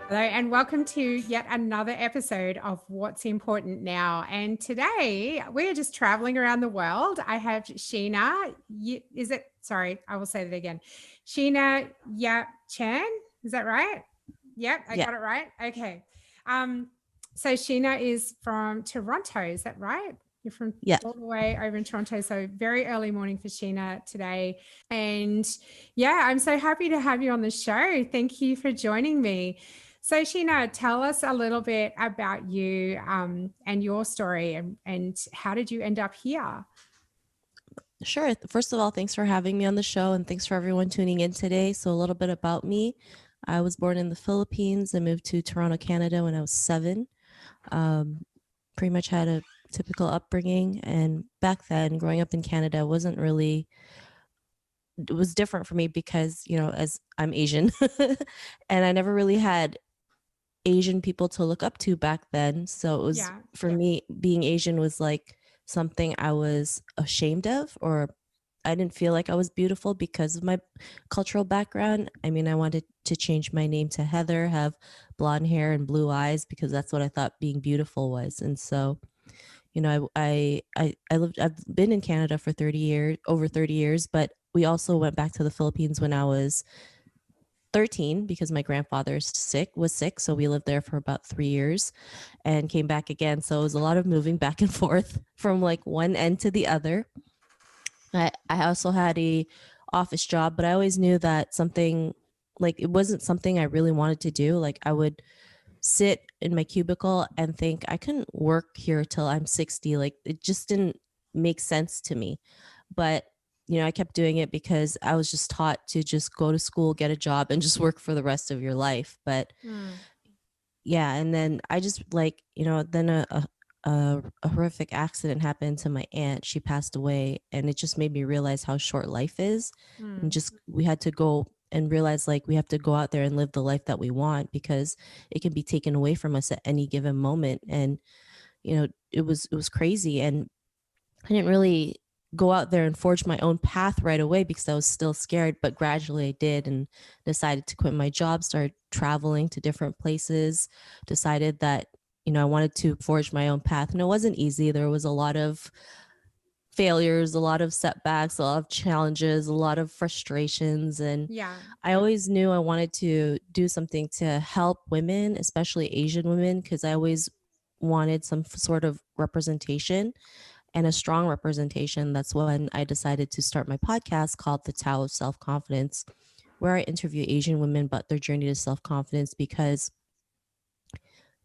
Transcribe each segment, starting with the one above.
Hello, and welcome to yet another episode of What's Important Now. And today we're just traveling around the world. I have Sheena. Sorry, I will say that again. Sheena Yap Chan. Is that right? Yep, I Yeah, got it right. Okay. Um, so Sheena is from Toronto. Is that right? You're from yeah, all the way over in Toronto. So very early morning for Sheena today. And yeah, I'm so happy to have you on the show. Thank you for joining me. So, Sheena, tell us a little bit about you and your story, and how did you end up here? sure. First of all, thanks for having me on the show and thanks for everyone tuning in today. So, a little bit about me. I was born in the Philippines and moved to Toronto, Canada when I was 7. Um, Pretty much had a typical upbringing. And back then, growing up in Canada wasn't really, it was different for me because, as I'm Asian and I never really had Asian people to look up to back then. So it was Yeah, for me being Asian was like something I was ashamed of, or I didn't feel like I was beautiful because of my cultural background. I mean, I wanted to change my name to Heather, have blonde hair and blue eyes because that's what I thought being beautiful was. And so, I've been in Canada for 30 years, over 30 years, but we also went back to the Philippines when I was 13 because my grandfather was sick, so we lived there for about 3 years and came back again. So it was a lot of moving back and forth from like one end to the other. I also had a office job, but I always knew that something, like, it wasn't something I really wanted to do. Like, I would sit in my cubicle and think I couldn't work here till I'm 60. Like, it just didn't make sense to me. But I kept doing it because I was just taught to just go to school, get a job, and just work for the rest of your life. But mm, yeah, and then I just, like, then a horrific accident happened to my aunt. She passed away, and it just made me realize how short life is. And mm, just we had to go and realize, like, we have to go out there and live the life that we want because it can be taken away from us at any given moment. And it was crazy, and I didn't really go out there and forge my own path right away because I was still scared, but gradually I did and decided to quit my job, started traveling to different places, decided that, I wanted to forge my own path. And it wasn't easy. There was a lot of failures, a lot of setbacks, a lot of challenges, a lot of frustrations. And yeah, I always knew I wanted to do something to help women, especially Asian women, because I always wanted some sort of representation and a strong representation. That's when I decided to start my podcast called The Tao of Self Confidence, where I interview Asian women about their journey to self confidence because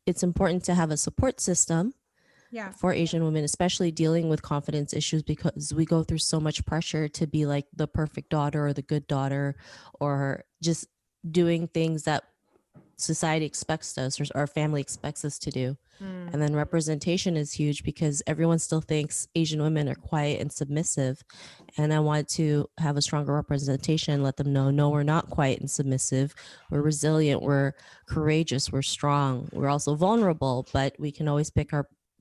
it's important to have a support system yeah, for Asian women, especially dealing with confidence issues, because we go through so much pressure to be like the perfect daughter or the good daughter, or just doing things that society expects us or our family expects us to do. mm, And then representation is huge because everyone still thinks Asian women are quiet and submissive. And I want to have a stronger representation, let them know, no, we're not quiet and submissive. We're resilient, we're courageous, we're strong. We're also vulnerable, but we can always pick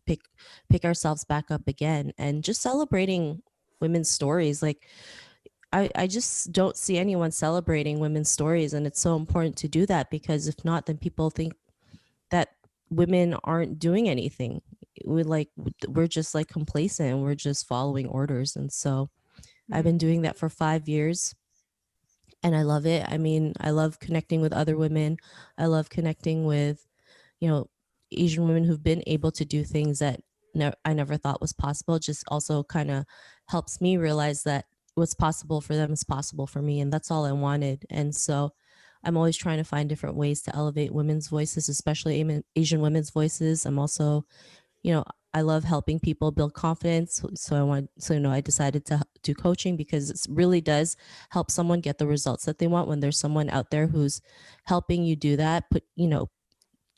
pick ourselves back up again. And just celebrating women's stories. Like, I just don't see anyone celebrating women's stories. And it's so important to do that because if not, then people think that women aren't doing anything. We're just like complacent. We're just following orders. And so I've been mm, doing that for 5 years and I love it. I mean, I love connecting with other women. I love connecting with, you know, Asian women who've been able to do things that I never thought was possible. It just also kind of helps me realize that what's possible for them is possible for me. And that's all I wanted. And so I'm always trying to find different ways to elevate women's voices, especially Asian women's voices. I'm also, you know, I love helping people build confidence. I decided to do coaching because it really does help someone get the results that they want when there's someone out there who's helping you do that,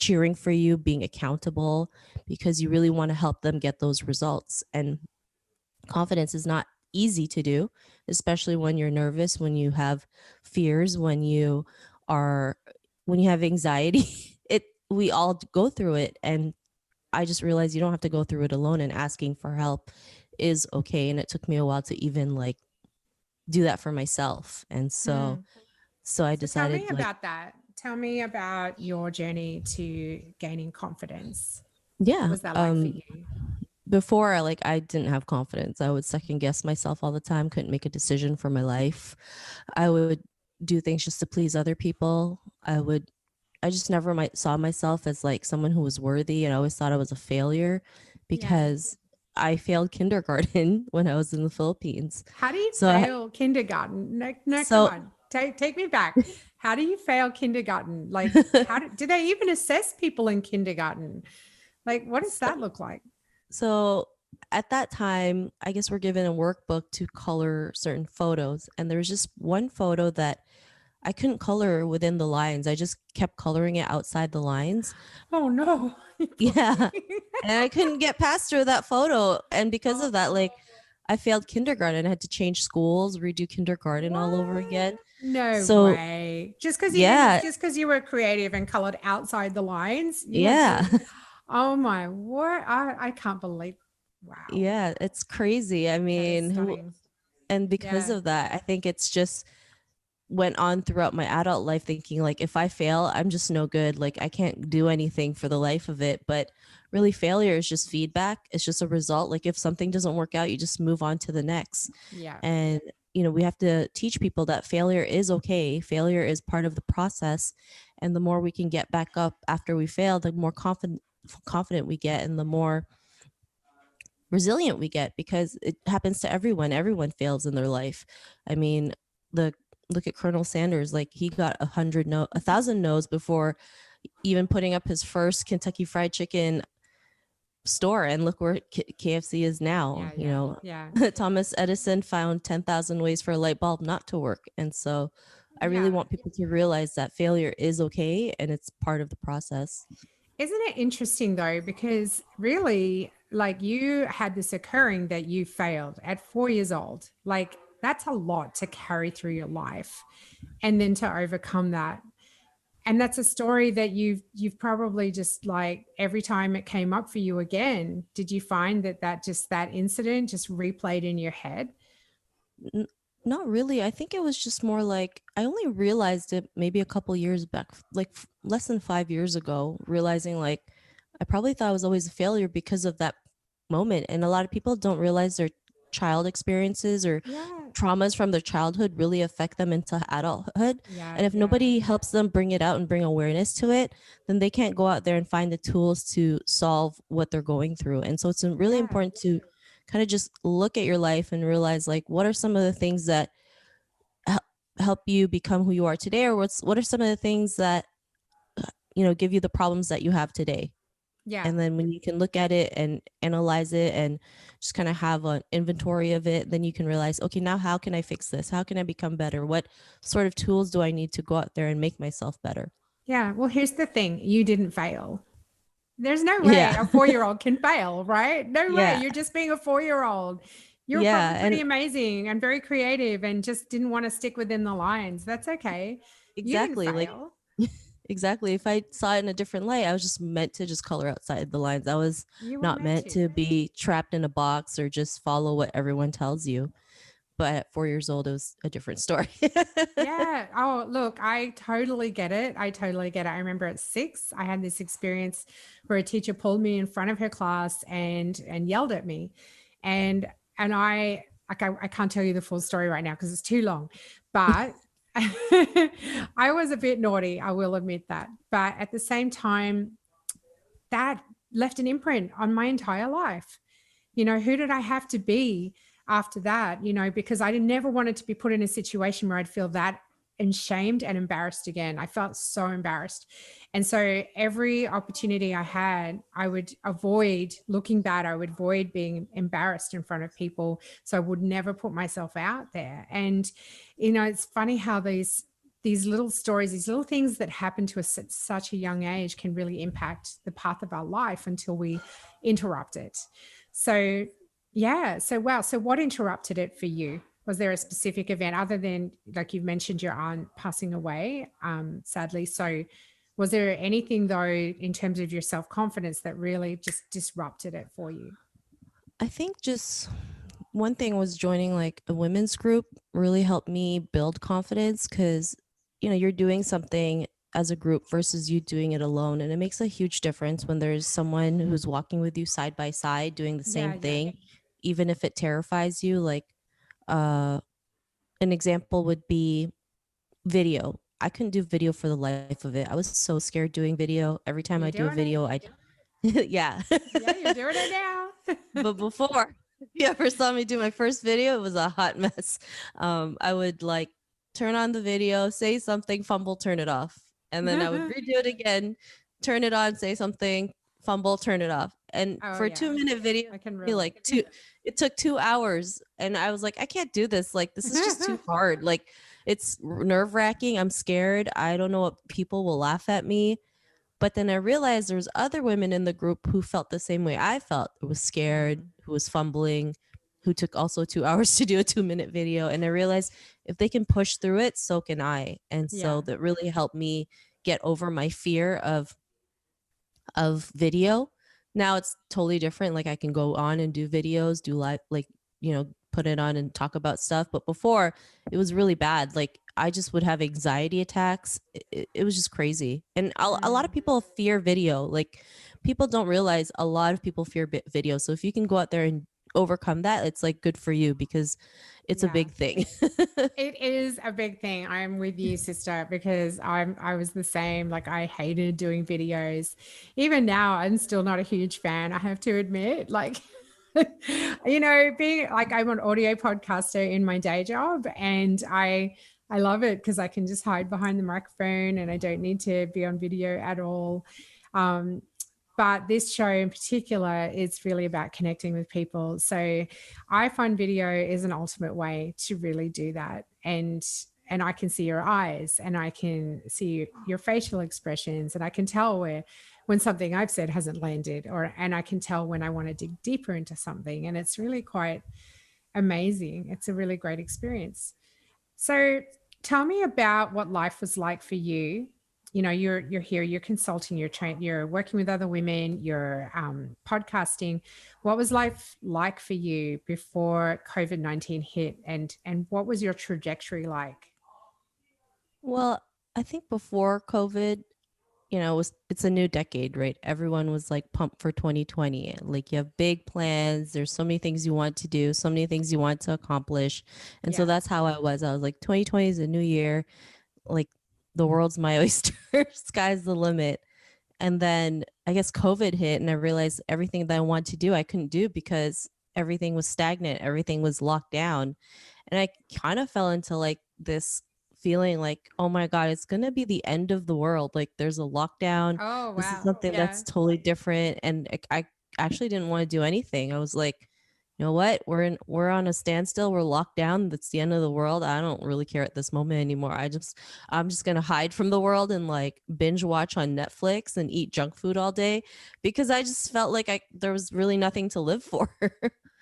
cheering for you, being accountable, because you really want to help them get those results. And confidence is not easy to do, especially when you're nervous, when you have fears, are when you have anxiety. It We all go through it, and I just realized you don't have to go through it alone, and asking for help is okay. And it took me a while to even do that for myself. And so mm. I So tell me decided, like, about that. Tell me about your journey to gaining confidence. What Yeah. was that like for you? Before, I didn't have confidence. I would second guess myself all the time, couldn't make a decision for my life. I would do things just to please other people. I just never saw myself as like someone who was worthy, and I always thought I was a failure Yeah. because I failed kindergarten when I was in the Philippines. How do you So fail kindergarten? No, no, come so on. Take me back. How do you fail kindergarten? Like, do they even assess people in kindergarten? Like, what does so that look like? so at that time, I guess we're given a workbook to color certain photos, and there was just one photo that I couldn't color within the lines. I just kept coloring it outside the lines. Oh no, poor thing. Yeah. And I couldn't get past her that photo. And because of that, Oh, I failed kindergarten. I had to change schools, redo kindergarten all over what? again. No So way. Just because you didn't, yeah, just because you were creative and colored outside the lines, you had yeah, to. Oh my word! I can't believe. Wow, yeah, it's crazy. I that is mean, stunning. and because Yeah, of that, I think it's just went on throughout my adult life thinking like if I fail, I'm just no good. Like I can't do anything for the life of it. But really failure is just feedback. It's just a result. Like if something doesn't work out, you just move on to the next. yeah, And we have to teach people that failure is okay. Failure is part of the process. And the more we can get back up after we fail, the more confident we get and the more resilient we get because it happens to everyone. Everyone fails in their life. I mean, the look at Colonel Sanders, like he got 1,000 no's before even putting up his first Kentucky Fried Chicken store, and look where KFC is now. yeah, yeah, yeah, Thomas Edison found 10,000 ways for a light bulb not to work, and so I really yeah. want people to realize that failure is okay and it's part of the process. Isn't it interesting though? Because really, like you had this occurring that you failed at 4 years old. Like that's a lot to carry through your life and then to overcome that. And that's a story that you've probably just like every time it came up for you again, did you find that incident just replayed in your head? N- Not really. I think it was just more like I only realized it maybe a couple years back, less than 5 years ago, realizing like I probably thought I was always a failure because of that moment. And a lot of people don't realize their child experiences or Yeah. traumas from their childhood really affect them into adulthood. Yeah, And if yeah. nobody helps them bring it out and bring awareness to it, then they can't go out there and find the tools to solve what they're going through. And so it's really Yeah. important to kind of just look at your life and realize like what are some of the things that hel- help you become who you are today, or what are some of the things that give you the problems that you have today. Yeah. And then when you can look at it and analyze it and just kind of have an inventory of it, then you can realize, okay, now how can I fix this? How can I become better? What sort of tools do I need to go out there and make myself better? Yeah. Well, here's the thing. You didn't fail. There's no way Yeah. a 4-year-old can fail, right? No way. Yeah. You're just being a 4-year-old. You're probably Yeah. pretty And amazing and very creative and just didn't want to stick within the lines. That's okay. You didn't exactly, like fail. exactly. If I saw it in a different light, I was just meant to just color outside the lines. I was You were not meant meant to. to be trapped in a box or just follow what everyone tells you. But at 4 years old, it was a different story. Yeah. Oh, look, I totally get it. I totally get it. I remember at 6, I had this experience where a teacher pulled me in front of her class and yelled at me. And and I like I can't tell you the full story right now because it's too long. But I was a bit naughty, I will admit that. But at the same time, that left an imprint on my entire life. Who did I have to be after that? Because I never wanted to be put in a situation where I'd feel that and shamed and embarrassed again. I felt so embarrassed. And so every opportunity I had, I would avoid looking bad. I would avoid being embarrassed in front of people. So I would never put myself out there. And, it's funny how these little stories, these little things that happen to us at such a young age can really impact the path of our life until we interrupt it. So, yeah. So, wow. So, what interrupted it for you? Was there a specific event other than, like you've mentioned, your aunt passing away, sadly? So, was there anything though, in terms of your self confidence, that really just disrupted it for you? I think just one thing was joining like a women's group really helped me build confidence because you're doing something as a group versus you doing it alone. And it makes a huge difference when there's someone who's walking with you side by side doing the Yeah, same yeah. thing, even if it terrifies you. Like uh an example would be video. I couldn't do video for the life of it. I was so scared doing video. Every time You're I do a doing it. video, I yeah. Yeah, you're doing it now. But before you ever saw me do my first video, it was a hot mess. I would like turn on the video, say something, fumble, turn it off. And then I would redo it again, turn it on, say something, fumble, turn it off. And Oh for a yeah, 2 minute video, I can relate. like it took 2 hours. And I was like, I can't do this. Like, this is just too hard. Like, it's nerve wracking. I'm scared. I don't know what people will laugh at me. But then I realized there was other women in the group who felt the same way I felt, who was scared, Mm, who was fumbling, who took also 2 hours to do a 2 minute video. And I realized if they can push through it, so can I. And so yeah, that really helped me get over my fear of video. Now it's totally different. Like I can go on and do videos, do live, like, put it on and talk about stuff. But before it was really bad. Like I just would have anxiety attacks. It was just crazy. And a lot of mm, people fear video. Like people don't realize a lot of people fear video. So if you can go out there and overcome that, it's like good for you because it's a yeah. big thing. It is a big thing. I'm with you, sister, because I was the same. Like I hated doing videos. Even now, I'm still not a huge fan, I have to admit. Like being like I'm an audio podcaster in my day job, and I love it because I can just hide behind the microphone and I don't need to be on video at all. Um, but this show in particular is really about connecting with people. So I find video is an ultimate way to really do that. And I can see your eyes and I can see your facial expressions and I can tell when something I've said hasn't landed, and I can tell when I want to dig deeper into something. And it's really quite amazing. It's a really great experience. So tell me about what life was like for you. You're here, you're consulting, you're working with other women, you're podcasting. What was life like for you before COVID-19 hit, and what was your trajectory like? Well, I think before COVID, it's a new decade, right? Everyone was like pumped for 2020. Like you have big plans. There's so many things you want to do, so many things you want to accomplish. And so Yeah. that's how I was. I was like, 2020 is a new year. Like the world's my oyster. Sky's the limit. And then I guess COVID hit and I realized everything that I wanted to do, I couldn't do because everything was stagnant. Everything was locked down. And I kind of fell into like this feeling like, oh my God, it's going to be the end of the world. Like there's a lockdown. Oh This is wow. something Yeah. that's totally different. And I actually didn't want to do anything. I was like, you know what? We're on a standstill. We're locked down. That's the end of the world. I don't really care at this moment anymore. I'm just gonna hide from the world and like binge watch on Netflix and eat junk food all day because I just felt like there was really nothing to live for.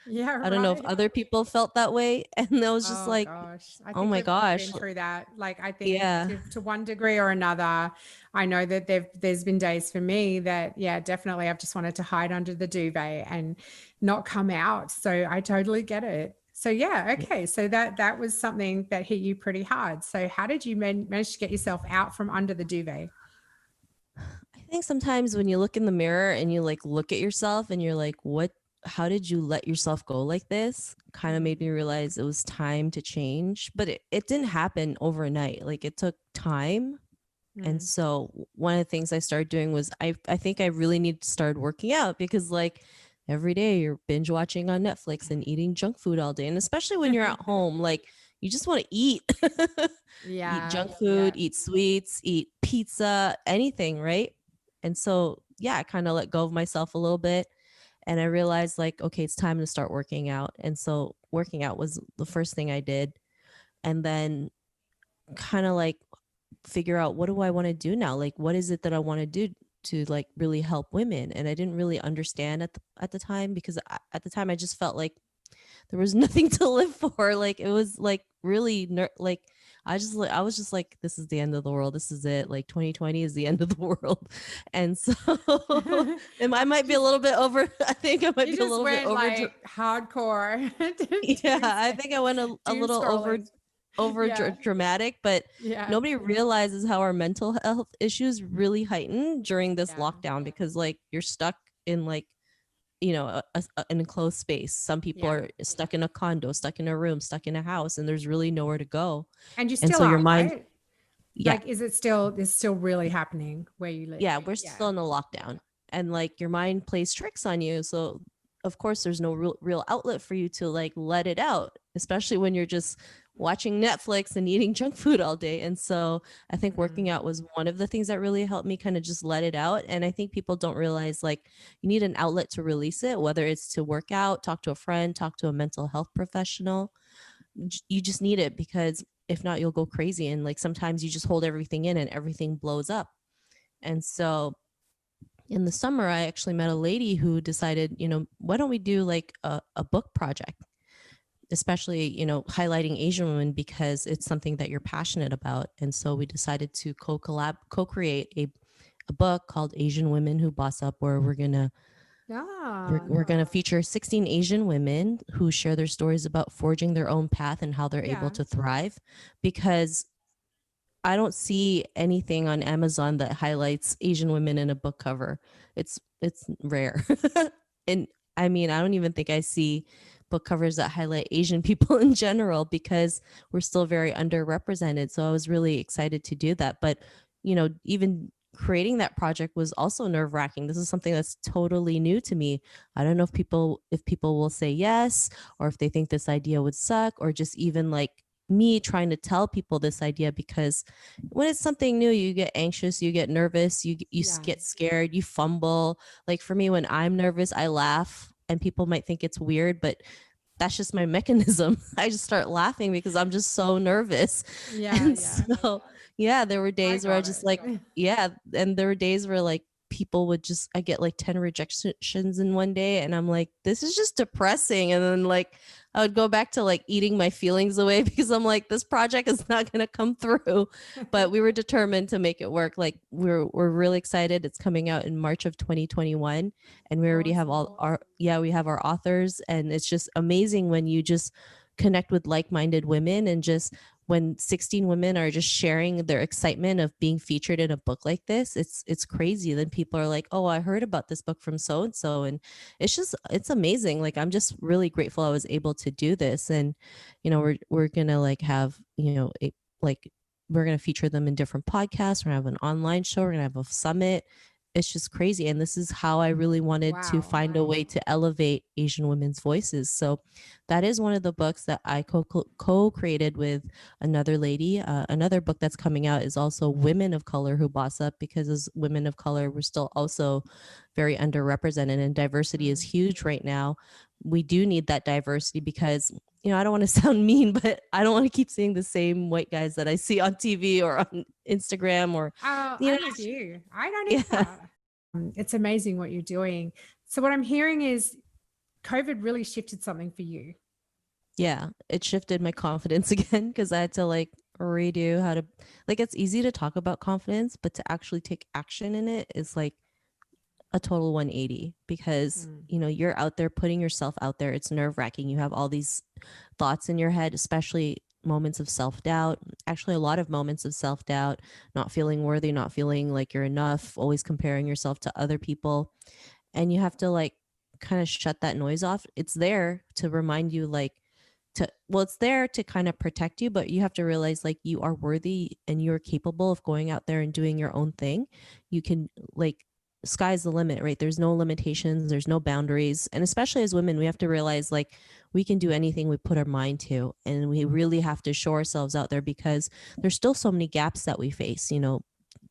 Yeah, I don't know if right. other people felt that way. And I was just Oh like, gosh, I oh think my we've all gosh. been through that. Like I think Yeah. to one degree or another, I know that there's been days for me that yeah, definitely I've just wanted to hide under the duvet and not come out. So I totally get it. So yeah, okay. So that was something that hit you pretty hard. So how did you manage to get yourself out from under the duvet? I think sometimes when you look in the mirror and you like look at yourself and you're like, what, how did you let yourself go like this? Kind of made Mm, me realize it was time to change, but it didn't happen overnight. Like it took time. And mm. so one of the things I started doing was I think I really need to start working out because like every day you're binge watching on Netflix and eating junk food all day. And especially when you're at home, like you just want to eat. Eat Yeah, junk food, yeah. eat sweets, eat pizza, anything, right? And so yeah, I kind of let go of myself a little bit and I realized like, okay, it's time to start working out. And so working out was the first thing I did. And then kind of like figure out what do I want to do now? Like what is it that I want to do to like really help women? And I didn't really understand at the time because at the time I just felt like there was nothing to live for. Like it was like really like I was just like this is the end of the world. This is it. Like 2020 is the end of the world. And so and I might be a Just little bit over I think I might you be a just little bit went over like hardcore yeah, doom, I think I went a doom little over scrolling. Yeah. dramatic, but Yeah. nobody realizes how our mental health issues really heighten during this Yeah. lockdown, because like you're stuck in like, you know, an enclosed space. Some people Yeah. are stuck in a condo, stuck in a room, stuck in a house, and there's really nowhere to go. And you And still so your are, mind, right? yeah, Like, is it still, is still really happening where you live? yeah, we're Yeah. still in a lockdown, and like your mind plays tricks on you. So of course there's no real outlet for you to like let it out, especially when you're just watching Netflix and eating junk food all day. And so I think working Mm. out was one of the things that really helped me kind of just let it out. And I think people don't realize like you need an outlet to release it, whether it's to work out, talk to a friend, talk to a mental health professional. You just need it, because if not, you'll go crazy. And like sometimes you just hold everything in and everything blows up. And so in the summer, I actually met a lady who decided, you know, why don't we do like a book project, especially, you know, highlighting Asian women, because it's something that you're passionate about. And so we decided to co-create a book called Asian Women Who Boss Up, where Yeah. we're going to feature 16 Asian women who share their stories about forging their own path and how they're able Yeah. to thrive. Because I don't see anything on Amazon that highlights Asian women in a book cover. It's rare. And I mean, I don't even think I see book covers that highlight Asian people in general, because we're still very underrepresented. So I was really excited to do that. But, you know, even creating that project was also nerve-wracking. This is something that's totally new to me. I don't know if people will say yes, or if they think this idea would suck, or just even like me trying to tell people this idea. Because when it's something new, you get anxious, you get nervous, you Yeah. get scared, you fumble. Like for me, when I'm nervous, I laugh, and people might think it's weird, but that's just my mechanism. I just start laughing because I'm just so nervous. Yeah. And Yeah. so, yeah, there were I days where I got just it. like, yeah. And there were days where like people would just, I get like 10 rejections in one day. And I'm like, this is just depressing. And then like, I would go back to like eating my feelings away because I'm like, this project is not going to come through. But we were determined to make it work. Like we're really excited. It's coming out in March of 2021, and we already have Awesome. all our, yeah, we have our authors. And it's just amazing when you just connect with like-minded women, and just when 16 women are just sharing their excitement of being featured in a book like this. It's crazy. Then people are like, oh, I heard about this book from so and so. And it's amazing. Like I'm just really grateful I was able to do this. And you know, we're gonna like have, you know, like we're gonna feature them in different podcasts. We're gonna have an online show, we're gonna have a summit. It's just crazy. And this is how I really wanted to Wow. find a way to elevate Asian women's voices. So that is one of the books that I co-created with another lady. Another book that's coming out is also Women of Color Who Boss Up, because as women of color, we're still also very underrepresented, and diversity is Mm. huge right now. We do need that diversity because, you know, I don't want to sound mean, but I don't want to keep seeing the same white guys that I see on TV or on Instagram or, Oh, you know, I'm with you. I don't yeah. either. It's amazing what you're doing. So what I'm hearing is COVID really shifted something for you. Yeah, it shifted my confidence again, because I had to like redo how to, like, it's easy to talk about confidence, but to actually take action in it is like a total 180. Because Mm. you know, you're out there putting yourself out there. It's nerve-wracking. You have all these thoughts in your head, especially moments of self-doubt, actually a lot of moments of self-doubt, not feeling worthy, not feeling like you're enough, always comparing yourself to other people. And you have to like kind of shut that noise off. It's there to remind you, like, to, well, it's there to kind of protect you, but you have to realize like you are worthy and you're capable of going out there and doing your own thing. You can, like, sky's the limit, right? There's no limitations, there's no boundaries. And especially as women, we have to realize like we can do anything we put our mind to, and we really have to show ourselves out there, because there's still so many gaps that we face, you know,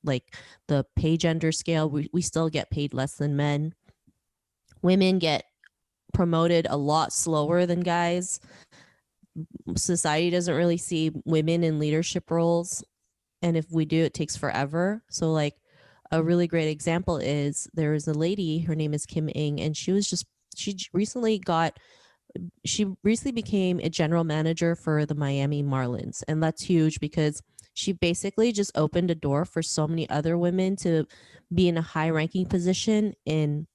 like the pay gender scale, we still get paid less than men. Women get promoted a lot slower than guys. Society doesn't really see women in leadership roles, and if we do, it takes forever. So like a really great example is there is a lady, her name is Kim Ing, and she recently became a general manager for the Miami Marlins. And that's huge because she basically just opened a door for so many other women to be in a high ranking position in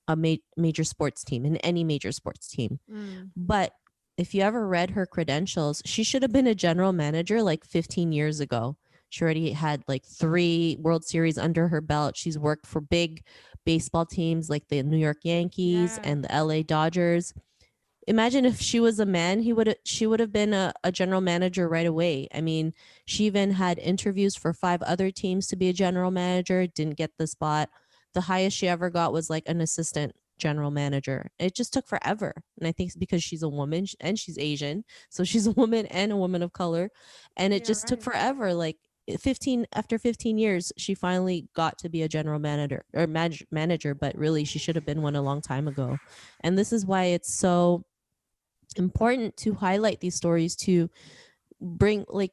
a major sports team, in any major sports team. Mm. But if you ever read her credentials, she should have been a general manager like 15 years ago. She already had like 3 World Series under her belt. She's worked for big baseball teams like the New York Yankees Yeah. and the LA Dodgers. Imagine if she was a man, she would have been a general manager right away. I mean, she even had interviews for 5 other teams to be a general manager, didn't get the spot. The highest she ever got was like an assistant general manager. It just took forever. And I think it's because she's a woman and she's Asian. So she's a woman and a woman of color. And it Yeah, just took right. forever. Like 15 years, she finally got to be a general manager or manager, but really she should have been one a long time ago. And this is why it's so important to highlight these stories, to bring like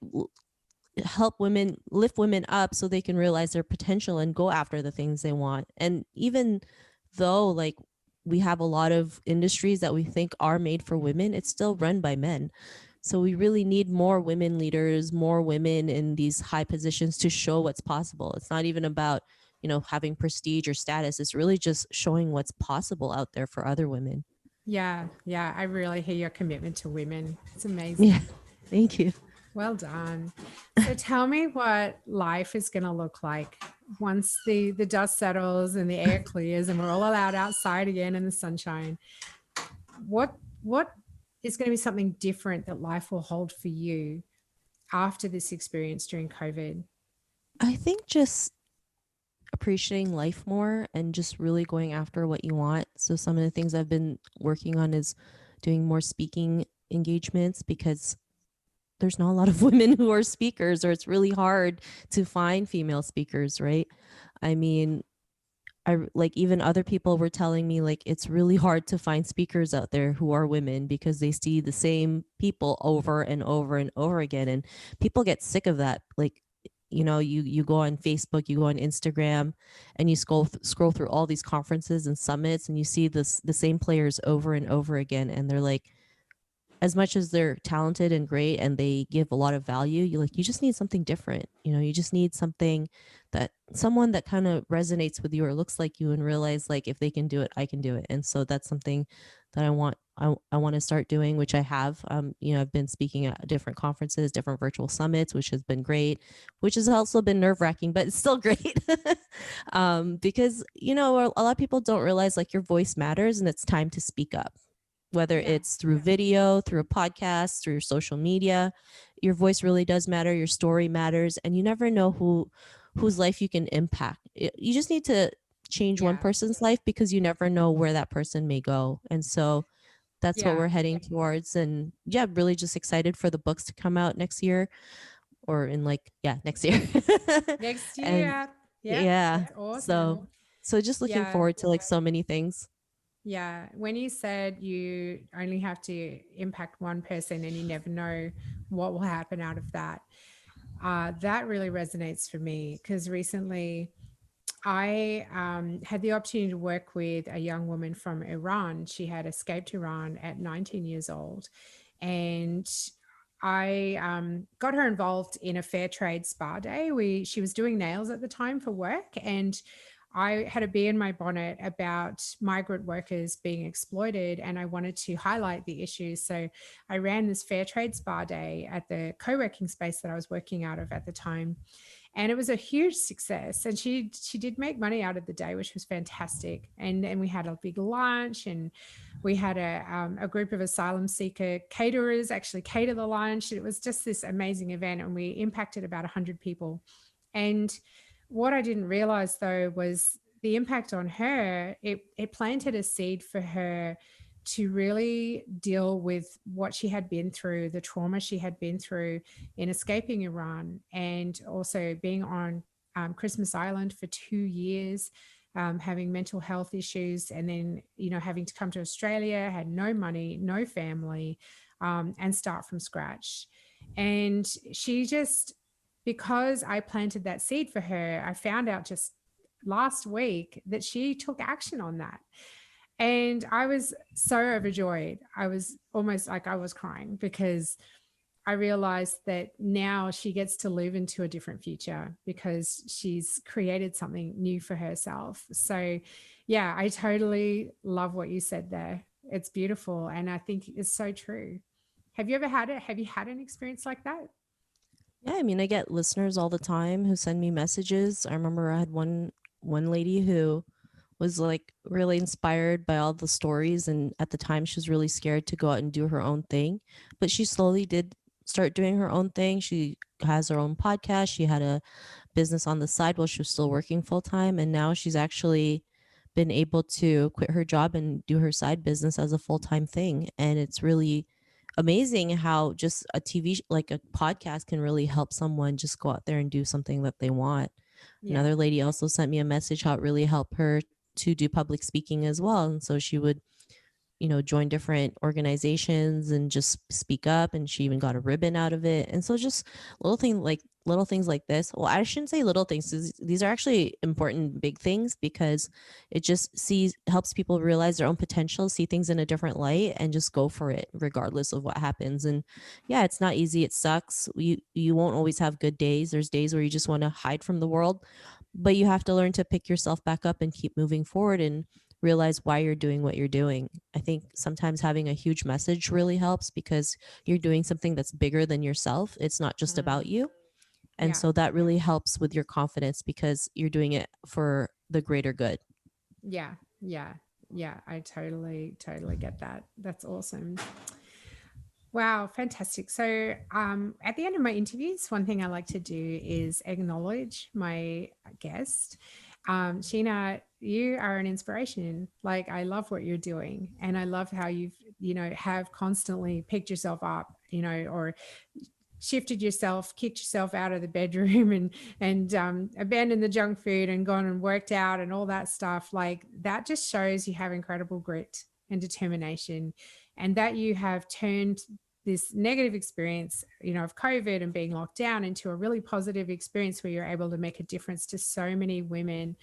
help women, lift women up so they can realize their potential and go after the things they want. And even though like we have a lot of industries that we think are made for women, it's still run by men. So we really need more women leaders, more women in these high positions to show what's possible. It's not even about, having prestige or status. It's really just showing what's possible out there for other women. Yeah, yeah. I really hear your commitment to women. It's Yeah. amazing. Thank you. Well done. So tell me what life is going to look like once the dust settles and the air clears and we're all allowed outside again in the sunshine. What is going to be something different that life will hold for you after this experience during COVID? I think just appreciating life more and just really going after what you want. So some of the things I've been working on is doing more speaking engagements, because there's not a lot of women who are speakers, or it's really hard to find female speakers, right? I mean, I like, even other people were telling me like it's really hard to find speakers out there who are women because they see the same people over and over and over again, and people get sick of that. Like, you go on Facebook, you go on Instagram, and you scroll through all these conferences and summits, and you see the same players over and over again, and they're like, as much as they're talented and great and they give a lot of value, you just need something different. You just need someone that kind of resonates with you or looks like you, and realize like, if they can do it, I can do it. And so that's something that I want to start doing, which I have. I've been speaking at different conferences, different virtual summits, which has been great, which has also been nerve-wracking, but it's still great. Because a lot of people don't realize like your voice matters, and it's time to speak up, whether Yeah. it's through video, through a podcast, through your social media. Your voice really does matter. Your story matters, and you never know whose life you can impact. You just need to change one Yeah. person's life, because you never know where that person may go. And so that's what Yeah. we're heading towards. And yeah, really just excited for the books to come out next year, or in like, yeah, next year. Next And year. Yeah. yeah, That's awesome. so just looking Yeah. forward to like so many things. Yeah. When you said you only have to impact one person and you never know what will happen out of that, that really resonates for me because recently I had the opportunity to work with a young woman from Iran. She had escaped Iran at 19 years old. And I got her involved in a fair trade spa day. She was doing nails at the time for work, and I had a bee in my bonnet about migrant workers being exploited, and I wanted to highlight the issues. So I ran this fair trade spa day at the co-working space that I was working out of at the time, and it was a huge success. And she did make money out of the day, which was fantastic. And we had a big lunch, and we had a group of asylum seeker caterers actually cater the lunch. It was just this amazing event, and we impacted about 100 people. And what I didn't realize though was the impact on her. It planted a seed for her to really deal with what she had been through, the trauma she had been through in escaping Iran, and also being on Christmas Island for 2 years, having mental health issues, and then having to come to Australia, had no money, no family, and start from scratch. And she just, because I planted that seed for her, I found out just last week that she took action on that. And I was so overjoyed. I was almost like I was crying because I realized that now she gets to live into a different future because she's created something new for herself. So, yeah, I totally love what you said there. It's beautiful. And I think it's so true. Have you ever had it? Have you had an experience like that? Yeah, I mean, I get listeners all the time who send me messages. I remember I had one lady who was like really inspired by all the stories, and at the time she was really scared to go out and do her own thing, but she slowly did start doing her own thing. She has her own podcast. She had a business on the side while she was still working full time, and now she's actually been able to quit her job and do her side business as a full-time thing. And it's really amazing how just a like a podcast can really help someone just go out there and do something that they want. Yeah. Another lady also sent me a message how it really helped her to do public speaking as well, and so she would join different organizations and just speak up, and she even got a ribbon out of it. And so just little things like this. Well, I shouldn't say little things. These are actually important big things, because it just helps people realize their own potential, see things in a different light, and just go for it regardless of what happens. And yeah, it's not easy. It sucks. You won't always have good days. There's days where you just want to hide from the world, but you have to learn to pick yourself back up and keep moving forward and realize why you're doing what you're doing. I think sometimes having a huge message really helps, because you're doing something that's bigger than yourself. It's not just about Mm. you. And Yeah. so that really helps with your confidence, because you're doing it for the greater good. Yeah. Yeah. Yeah. I totally get that. That's awesome. Wow, fantastic. So, at the end of my interviews, one thing I like to do is acknowledge my guest. Sheena, you are an inspiration. Like, I love what you're doing, and I love how have constantly picked yourself up, or shifted yourself, kicked yourself out of the bedroom, and abandoned the junk food and gone and worked out and all that stuff. Like, that just shows you have incredible grit and determination, and that you have turned this negative experience, of COVID and being locked down, into a really positive experience where you're able to make a difference to so many women,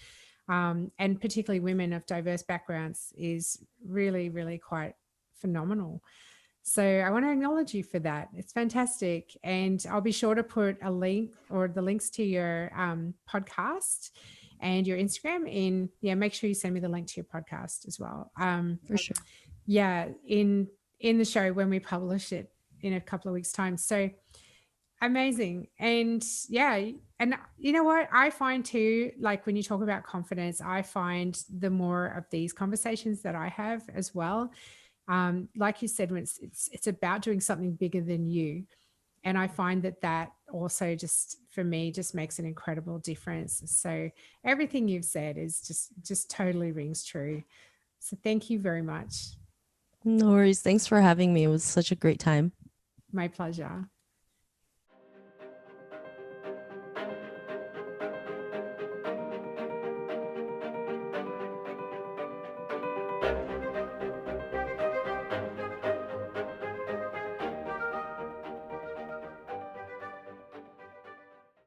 and particularly women of diverse backgrounds, is really, really quite phenomenal. So I want to acknowledge you for that. It's fantastic. And I'll be sure to put a link, or the links to your podcast and your Instagram in. Yeah, make sure you send me the link to your podcast as well. For sure. Yeah, in the show when we publish it in a couple of weeks' time. So amazing. And yeah, and you know what I find too, like when you talk about confidence, I find the more of these conversations that I have as well, like you said, when it's about doing something bigger than you, and I find that also, just for me, just makes an incredible difference. So everything you've said is just totally rings true. So thank you very much. No worries. Thanks for having me. It was such a great time. My pleasure.